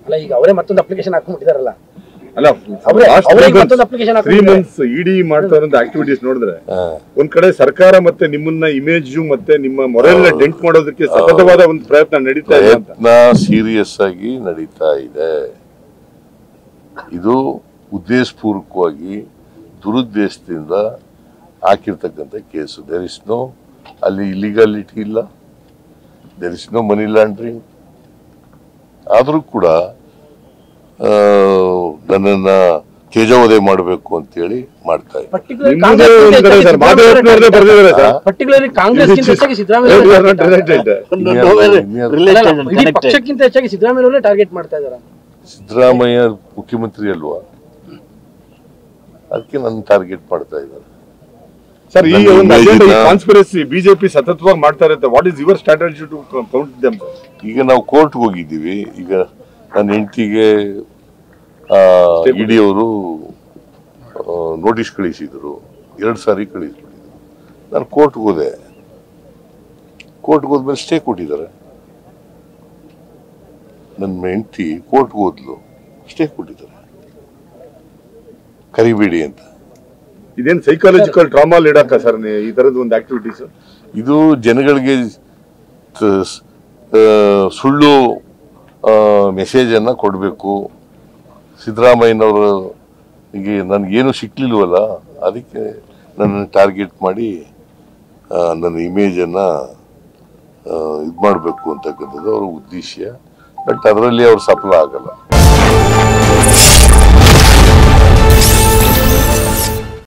ಅಲ್ಲ ಈಗ ಅವರೇ ಮತ್ತೊಂದು ಅಪ್ಲಿಕೇಶನ್ ಹಾಕೊಂಡ್ಬಿಟ್ಟಿದಾರಲ್ಲ ಅಲ್ಲ ಮತ್ತೊಂದು ಅಪ್ಲಿಕೇಶನ್ 3 months ಇಡಿ ಮಾಡ್ತಾ ಇರೋ ಆಕ್ಟಿವಿಟೀಸ್ ನೋಡಿದ್ರೆ ಒಂದ್ ಕಡೆ ಸರ್ಕಾರ ಮತ್ತೆ ನಿಮ್ಮನ್ನ ಇಮೇಜ್ ಮತ್ತೆ ನಿಮ್ಮ ಮೊರಲ್ ಡೆಂಟ್ ಮಾಡೋದಕ್ಕೆ ಸತತವಾದ ಒಂದು ಪ್ರಯತ್ನ ನಡೀತಾ ಇದೆ ಅಂತ ಸೀರಿಯಸ್ ಆಗಿ ನಡೀತಾ ಇದೆ. ಇದು ಉದ್ದೇಶಪೂರ್ವಕವಾಗಿ ದುರುದ್ದೇಶದಿಂದ ಹಾಕಿರ್ತಕ್ಕಂಥ ಕೇಸು. ದೇರ್ ಇಸ್ ನೋ ಅಲ್ಲಿ ಇಲಿಗಾಲಿಟಿ ಇಲ್ಲ, there is no money laundering. ಆದರೂ ಕೂಡ ನನ್ನನ್ನ ತೇಜೋವಧೆ ಮಾಡಬೇಕು ಅಂತೇಳಿ ಮಾಡ್ತಾ ಇದ್ದಾರೆ. ಪಕ್ಷಕ್ಕಿಂತ ಹೆಚ್ಚಾಗಿ ಸಿದ್ದರಾಮಯ್ಯ ಟಾರ್ಗೆಟ್ ಮಾಡ್ತಾ ಇದ್ದಾರೆ. ಸಿದ್ದರಾಮಯ್ಯ ಮುಖ್ಯಮಂತ್ರಿ ಅಲ್ವಾ, ಅದಕ್ಕೆ ನನ್ನ ಟಾರ್ಗೆಟ್ ಮಾಡ್ತಾ ಇದ್ದಾರೆ. ಸರ್, ಈ ಒಂದು ಕಾನ್ಸ್ಪಿರಸಿ ಬಿಜೆಪಿ ಸತತವಾಗಿ ಮಾಡ್ತಾ ಇರುತ್ತೆ. What is your strategy to counter them? ಈಗ ನಾವು ಕೋರ್ಟ್ಗೆ ಹೋಗಿದ್ದೀವಿ. ಈಗ ನನ್ನ ಹೆಂಡತಿಗೆ ಇಡಿ ಅವರು ನೋಟಿಸ್ ಕಳಿಸಿದ್ರು, 2 ಸಾರಿ ಕಳಿಸ್ಬಿಟ್ಟಿದ್ರು. ನಾನು ಕೋರ್ಟ್ಗೆ ಹೋದೆ. ಕೋರ್ಟ್ಗೆ ಹೋದ್ಮೇಲೆ ಸ್ಟೇ ಕೊಟ್ಟಿದ್ದಾರೆ. ನನ್ನ ಹೆಂಡತಿ ಕೋರ್ಟ್ಗೆ ಹೋದ್ಲು, ಸ್ಟೇ ಕೊಟ್ಟಿದ್ದಾರೆ, ಕರಿಬೇಡಿ ಅಂತ. ಇದೇನು ಸೈಕಾಲಜಿಕಲ್ ಟ್ರಾಮಾ ಇಡಕ್ಕ ಸರ್ ಈ ತರದ ಒಂದು ಆಕ್ಟಿವಿಟೀಸ್? ಇದು ಜನಗಳಿಗೆ ಸುಳ್ಳು ಮೆಸೇಜ್ ಅನ್ನ ಕೊಡಬೇಕು. ಸಿದ್ದರಾಮಯ್ಯನವರು ಈಗ ನನ್ಗೇನು ಸಿಕ್ಲಿಲ್ವಲ್ಲ, ಅದಕ್ಕೆ ನನ್ನ ಟಾರ್ಗೆಟ್ ಮಾಡಿ ನನ್ನ ಇಮೇಜನ್ನು ಇದು ಮಾಡಬೇಕು ಅಂತಕ್ಕಂಥದ್ದು ಅವ್ರ ಉದ್ದೇಶ. ಬಟ್ ಅದರಲ್ಲಿ ಅವ್ರು ಸಫಲ ಆಗಲ್ಲ.